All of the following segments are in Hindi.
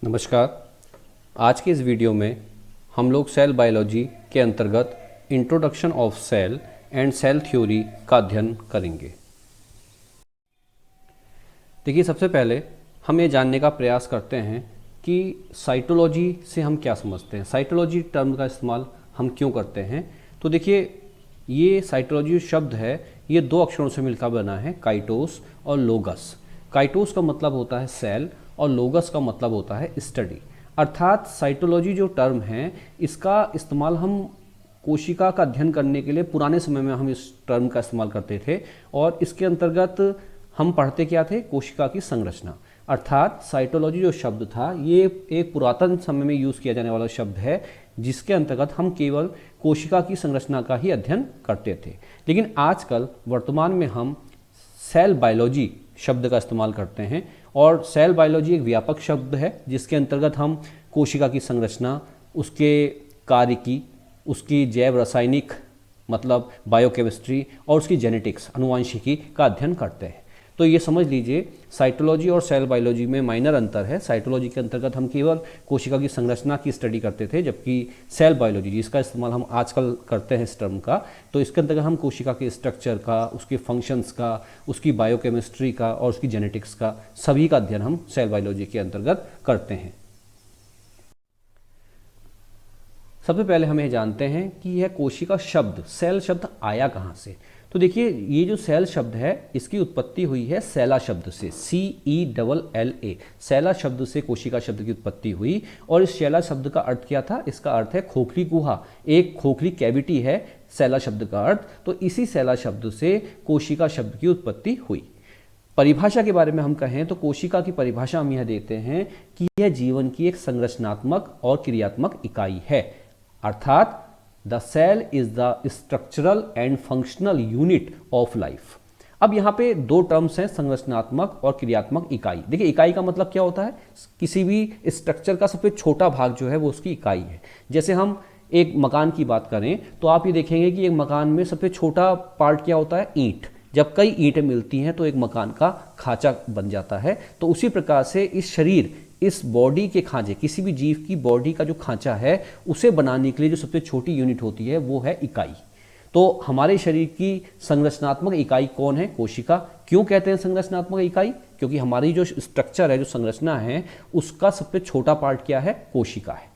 नमस्कार। आज के इस वीडियो में हम लोग सेल बायोलॉजी के अंतर्गत introduction of cell and cell theory का अध्ययन करेंगे। देखिए, सबसे पहले हम ये जानने का प्रयास करते हैं कि साइटोलॉजी से हम क्या समझते हैं, साइटोलॉजी टर्म का इस्तेमाल हम क्यों करते हैं। तो देखिए, ये साइटोलॉजी शब्द है, ये दो अक्षरों से मिलकर बना है, काइटोस और लोगस। काइटोस का मतलब होता है सेल और लोगस का मतलब होता है स्टडी। अर्थात साइटोलॉजी जो टर्म है, इसका इस्तेमाल हम कोशिका का अध्ययन करने के लिए पुराने समय में हम इस टर्म का इस्तेमाल करते थे और इसके अंतर्गत हम पढ़ते क्या थे, कोशिका की संरचना। अर्थात साइटोलॉजी जो शब्द था, ये एक पुरातन समय में यूज़ किया जाने वाला शब्द है, जिसके अंतर्गत हम केवल कोशिका की संरचना का ही अध्ययन करते थे। लेकिन आजकल वर्तमान में हम सेल बायोलॉजी शब्द का इस्तेमाल करते हैं और सेल बायोलॉजी एक व्यापक शब्द है, जिसके अंतर्गत हम कोशिका की संरचना, उसके कार्य की, उसकी जैव रासायनिक मतलब बायोकेमिस्ट्री और उसकी जेनेटिक्स अनुवांशिकी का अध्ययन करते हैं। तो ये समझ लीजिए, साइटोलॉजी और सेल बायोलॉजी में माइनर अंतर है। साइटोलॉजी के अंतर्गत हम केवल कोशिका की संरचना की स्टडी करते थे, जबकि सेल बायोलॉजी जिसका इस्तेमाल हम आजकल करते हैं इस टर्म का, तो इसके अंतर्गत हम कोशिका के स्ट्रक्चर का, उसके फंक्शंस का, उसकी बायोकेमिस्ट्री का और उसकी जेनेटिक्स का, सभी का अध्ययन हम सेल बायोलॉजी के अंतर्गत करते हैं। सबसे पहले हम ये जानते हैं कि यह कोशिका शब्द, सेल शब्द आया कहाँ से। तो देखिए, ये जो सेल शब्द है, इसकी उत्पत्ति हुई है सेला शब्द से, CELLA। सेला शब्द से कोशिका शब्द की उत्पत्ति हुई और इस सेला शब्द का अर्थ क्या था? इसका अर्थ है खोखली गुहा, एक खोखली कैविटी है सेला शब्द का अर्थ। तो इसी सेला शब्द से कोशिका शब्द की उत्पत्ति हुई। परिभाषा के बारे में हम कहें तो कोशिका की परिभाषा हम यह देते हैं कि यह जीवन की एक संरचनात्मक और क्रियात्मक इकाई है। अर्थात the cell is the structural and functional unit of life. अब यहाँ पे दो टर्म्स हैं, संरचनात्मक और क्रियात्मक इकाई। देखिए, इकाई का मतलब क्या होता है? किसी भी स्ट्रक्चर का सबसे छोटा भाग जो है वो उसकी इकाई है। जैसे हम एक मकान की बात करें तो आप ये देखेंगे कि एक मकान में सबसे छोटा पार्ट क्या होता है? ईंट। जब कई ईंटें मिलती हैं तो एक मकान का खांचा बन जाता है। तो उसी प्रकार से इस शरीर, इस बॉडी के खांचे, किसी भी जीव की बॉडी का जो खांचा है, उसे बनाने के लिए जो सबसे छोटी यूनिट होती है वो है इकाई। तो हमारे शरीर की संरचनात्मक इकाई कौन है? कोशिका। क्यों कहते हैं संरचनात्मक इकाई? क्योंकि हमारी जो स्ट्रक्चर है, जो संरचना है, उसका सबसे छोटा पार्ट क्या है? कोशिका है।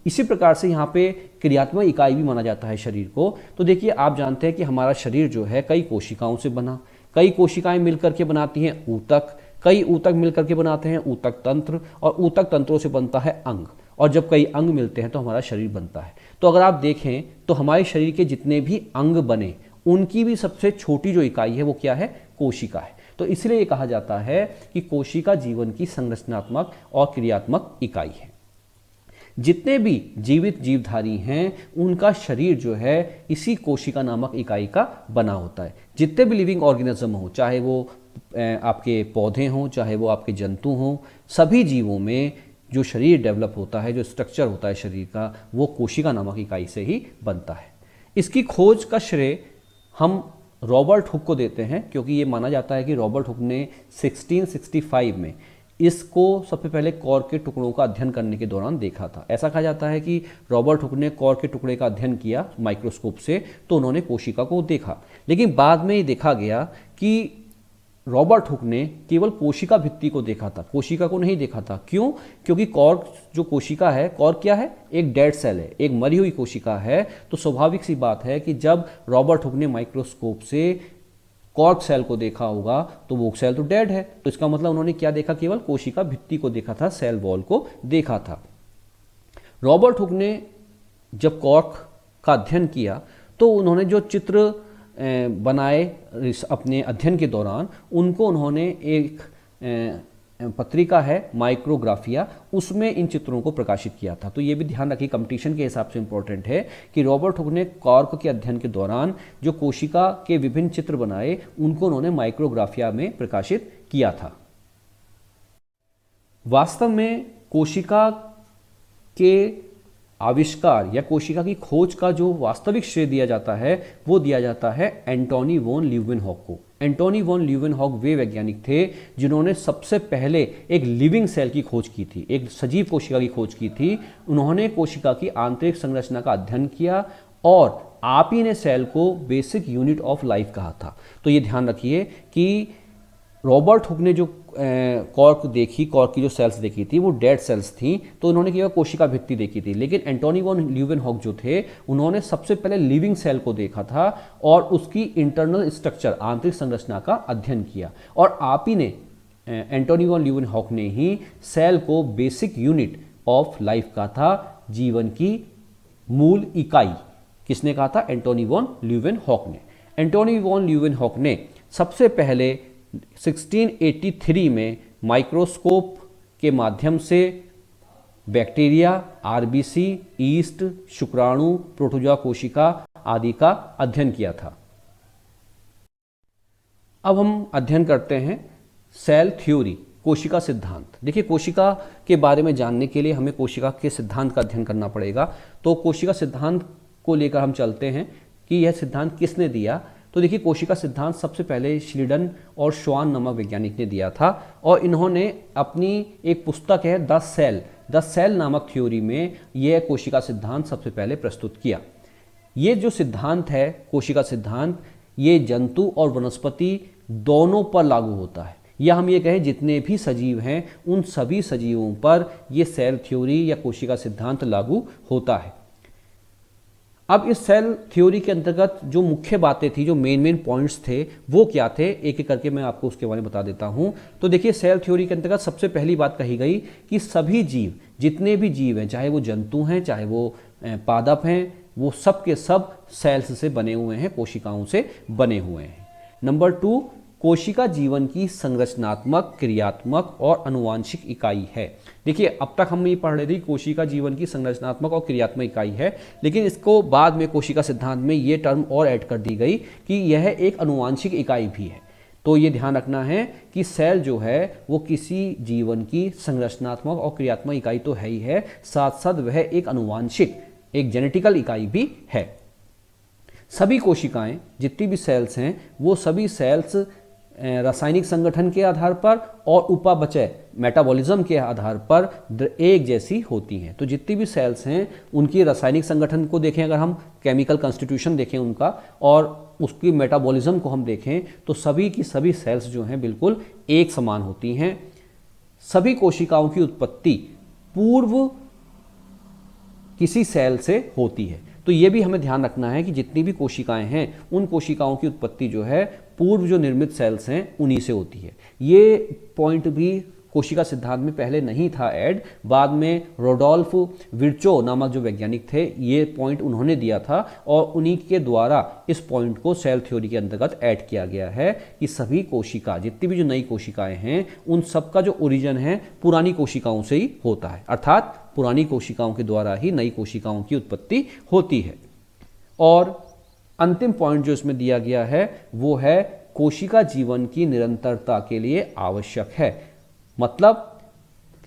इसी प्रकार से यहाँ पे क्रियात्मक इकाई भी माना जाता है शरीर को। तो देखिए, आप जानते हैं कि हमारा शरीर जो है कई कोशिकाओं से बना, कई कोशिकाएं मिलकर के बनाती हैं ऊतक, कई ऊतक मिलकर के बनाते हैं ऊतक तंत्र, और ऊतक तंत्रों से बनता है अंग, और जब कई अंग मिलते हैं तो हमारा शरीर बनता है। तो अगर आप देखें तो हमारे शरीर के जितने भी अंग बने, उनकी भी सबसे छोटी जो इकाई है वो क्या है? कोशिका है। तो इसलिए ये कहा जाता है कि कोशिका जीवन की संरचनात्मक और क्रियात्मक इकाई है। जितने भी जीवित जीवधारी हैं, उनका शरीर जो है इसी कोशिका नामक इकाई का बना होता है। जितने भी लिविंग ऑर्गेनिज्म हो, चाहे वो आपके पौधे हों, चाहे वो आपके जंतु हों, सभी जीवों में जो शरीर डेवलप होता है, जो स्ट्रक्चर होता है शरीर का, वो कोशिका नामक इकाई से ही बनता है। इसकी खोज का श्रेय हम रॉबर्ट हुक को देते हैं, क्योंकि ये माना जाता है कि रॉबर्ट हुक ने 1665 में इसको सबसे पहले कॉर्क के टुकड़ों का अध्ययन करने के दौरान देखा था। ऐसा कहा जाता है कि रॉबर्ट हुक ने कॉर्क के टुकड़े का अध्ययन किया माइक्रोस्कोप से, तो उन्होंने कोशिका को देखा। लेकिन बाद में ये देखा गया कि रॉबर्ट हुक ने केवल कोशिका भित्ति को देखा था, कोशिका को नहीं देखा था। क्यों? क्योंकि कॉर्क जो कोशिका है, कॉर्क क्या है? एक डेड सेल है, एक मरी हुई कोशिका है। तो स्वाभाविक सी बात है कि जब रॉबर्ट हुक ने माइक्रोस्कोप से कॉर्क सेल को देखा होगा तो वो सेल तो डेड है। तो इसका मतलब उन्होंने क्या देखा? केवल कोशिका भित्ति को देखा था, सेल वॉल को देखा था। रॉबर्ट हुक ने जब कॉर्क का अध्ययन किया तो उन्होंने जो चित्र बनाए अपने अध्ययन के दौरान, उनको उन्होंने एक पत्रिका है माइक्रोग्राफिया, उसमें इन चित्रों को प्रकाशित किया था। तो ये भी ध्यान रखिए, कंपटीशन के हिसाब से इंपॉर्टेंट है कि रॉबर्ट हुक ने कॉर्क के अध्ययन के दौरान जो कोशिका के विभिन्न चित्र बनाए, उनको उन्होंने माइक्रोग्राफिया में प्रकाशित किया था। वास्तव में कोशिका के आविष्कार या कोशिका की खोज का जो वास्तविक श्रेय दिया जाता है वो दिया जाता है एंटोनी वॉन ल्यूवेनहॉक को। एंटोनी वॉन ल्यूवेनहॉक वे वैज्ञानिक थे जिन्होंने सबसे पहले एक लिविंग सेल की खोज की थी, एक सजीव कोशिका की खोज की थी। उन्होंने कोशिका की आंतरिक संरचना का अध्ययन किया और आप ही ने सेल को बेसिक यूनिट ऑफ लाइफ कहा था। तो ये ध्यान रखिए कि रॉबर्ट हुक ने जो कॉर्क देखी, कॉर्क की जो सेल्स देखी थी वो डेड सेल्स थी, तो उन्होंने केवल कोशिका भित्ति देखी थी। लेकिन एंटोनी वॉन ल्यूवेनहॉक जो थे उन्होंने सबसे पहले लिविंग सेल को देखा था और उसकी इंटरनल स्ट्रक्चर, आंतरिक संरचना का अध्ययन किया। और आप ही ने, एंटोनी वॉन ल्यूवेनहॉक ने ही सेल को बेसिक यूनिट ऑफ लाइफ कहा था, जीवन की मूल इकाई। किसने कहा था? एंटोनी वॉन ल्यूवेनहॉक ने। एंटोनी वॉन ल्यूवेनहॉक ने सबसे पहले 1683 में माइक्रोस्कोप के माध्यम से बैक्टीरिया, आरबीसी, ईस्ट, शुक्राणु, प्रोटोजोआ कोशिका आदि का अध्ययन किया था। अब हम अध्ययन करते हैं सेल थ्योरी, कोशिका सिद्धांत। देखिए, कोशिका के बारे में जानने के लिए हमें कोशिका के सिद्धांत का अध्ययन करना पड़ेगा। तो कोशिका सिद्धांत को लेकर हम चलते हैं कि यह सिद्धांत किसने दिया। तो देखिए, कोशिका सिद्धांत सबसे पहले श्लीडन और श्वान नामक वैज्ञानिक ने दिया था और इन्होंने अपनी एक पुस्तक है द सेल नामक थ्योरी में यह कोशिका सिद्धांत सबसे पहले प्रस्तुत किया। ये जो सिद्धांत है कोशिका सिद्धांत, ये जंतु और वनस्पति दोनों पर लागू होता है, या हम ये कहें जितने भी सजीव हैं उन सभी सजीवों पर यह सेल थ्योरी या कोशिका सिद्धांत लागू होता है। अब इस सेल थ्योरी के अंतर्गत जो मुख्य बातें थी, जो मेन पॉइंट्स थे, वो क्या थे, एक एक करके मैं आपको उसके बारे में बता देता हूं। तो देखिए, सेल थ्योरी के अंतर्गत सबसे पहली बात कही गई कि सभी जीव, जितने भी जीव हैं, चाहे वो जंतु हैं, चाहे वो पादप हैं, वो सब के सब सेल्स से बने हुए हैं, कोशिकाओं से बने हुए हैं। नंबर 2, कोशिका जीवन की संरचनात्मक, क्रियात्मक और आनुवांशिक इकाई है। देखिए, अब तक हमने ये पढ़ रहे थे कोशिका जीवन की संरचनात्मक और क्रियात्मक इकाई है, लेकिन इसको बाद में कोशिका सिद्धांत में ये टर्म और ऐड कर दी गई कि यह एक आनुवांशिक इकाई भी है। तो ये ध्यान रखना है कि सेल जो है वो किसी जीवन की संरचनात्मक और क्रियात्मक इकाई तो है ही है, साथ साथ वह एक आनुवांशिक, एक जेनेटिकल इकाई भी है। सभी कोशिकाएं, जितनी भी सेल्स हैं, वो सभी सेल्स रासायनिक संगठन के आधार पर और उपापचय, मेटाबॉलिज्म के आधार पर एक जैसी होती हैं। तो जितनी भी सेल्स हैं उनकी रासायनिक संगठन को देखें, अगर हम केमिकल कॉन्स्टिट्यूशन देखें उनका, और उसकी मेटाबॉलिज्म को हम देखें, तो सभी की सभी सेल्स जो हैं बिल्कुल एक समान होती हैं। सभी कोशिकाओं की उत्पत्ति पूर्व किसी सेल से होती है। तो ये भी हमें ध्यान रखना है कि जितनी भी कोशिकाएं हैं उन कोशिकाओं की उत्पत्ति जो है पूर्व जो निर्मित सेल्स हैं उन्हीं से होती है। ये पॉइंट भी कोशिका सिद्धांत में पहले नहीं था ऐड, बाद में रोडोल्फ विर्चो नामक जो वैज्ञानिक थे ये पॉइंट उन्होंने दिया था और उन्हीं के द्वारा इस पॉइंट को सेल थ्योरी के अंतर्गत ऐड किया गया है कि सभी कोशिका, जितनी भी जो नई कोशिकाएं हैं, उन सब का जो ओरिजिन है पुरानी कोशिकाओं से ही होता है, अर्थात पुरानी कोशिकाओं के द्वारा ही नई कोशिकाओं की उत्पत्ति होती है। और अंतिम पॉइंट जो इसमें दिया गया है वो है कोशिका जीवन की निरंतरता के लिए आवश्यक है, मतलब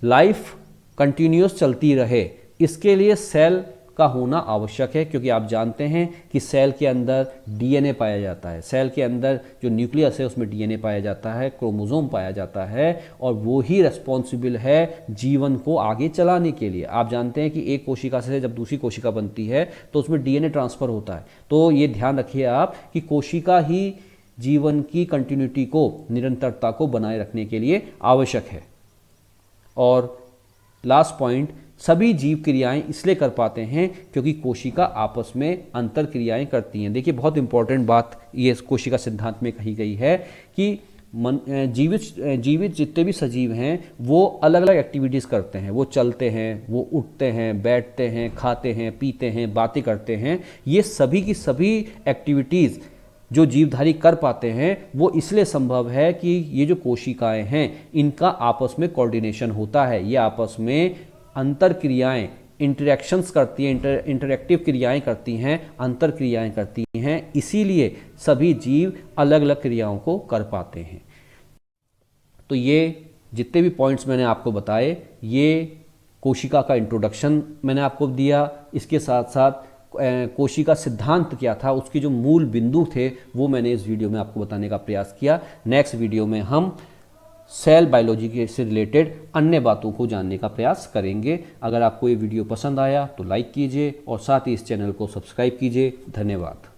लाइफ कंटिन्यूअस चलती रहे, इसके लिए सेल का होना आवश्यक है। क्योंकि आप जानते हैं कि सेल के अंदर डीएनए पाया जाता है, सेल के अंदर जो न्यूक्लियस है उसमें डीएनए पाया जाता है, क्रोमोसोम पाया जाता है, और वो ही रेस्पॉन्सिबल है जीवन को आगे चलाने के लिए। आप जानते हैं कि एक कोशिका से जब दूसरी कोशिका बनती है तो उसमें डीएनए ट्रांसफर होता है। तो ये ध्यान रखिए आप कि कोशिका ही जीवन की कंटिन्यूटी को, निरंतरता को बनाए रखने के लिए आवश्यक है। और लास्ट पॉइंट, सभी जीव क्रियाएं इसलिए कर पाते हैं क्योंकि कोशिका आपस में अंतर क्रियाएं करती हैं। देखिए, बहुत इंपॉर्टेंट बात ये कोशिका सिद्धांत में कही गई है कि जीवित जितने भी सजीव हैं वो अलग अलग एक्टिविटीज़ करते हैं। वो चलते हैं, वो उठते हैं, बैठते हैं, खाते हैं, पीते हैं, बातें करते हैं। ये सभी की सभी एक्टिविटीज़ जो जीवधारी कर पाते हैं वो इसलिए संभव है कि ये जो कोशिकाएं हैं इनका आपस में कोऑर्डिनेशन होता है, ये आपस में अंतर क्रियाएं, इंटरेक्शंस करती हैं, इंटरैक्टिव क्रियाएं करती हैं, अंतर क्रियाएं करती हैं, इसीलिए सभी जीव अलग अलग क्रियाओं को कर पाते हैं। तो ये जितने भी पॉइंट्स मैंने आपको बताए ये कोशिका का इंट्रोडक्शन मैंने आपको दिया, इसके साथ साथ कोशिका सिद्धांत क्या था, उसके जो मूल बिंदु थे वो मैंने इस वीडियो में आपको बताने का प्रयास किया। नेक्स्ट वीडियो में हम सेल बायोलॉजी के से रिलेटेड अन्य बातों को जानने का प्रयास करेंगे। अगर आपको ये वीडियो पसंद आया तो लाइक कीजिए और साथ ही इस चैनल को सब्सक्राइब कीजिए। धन्यवाद।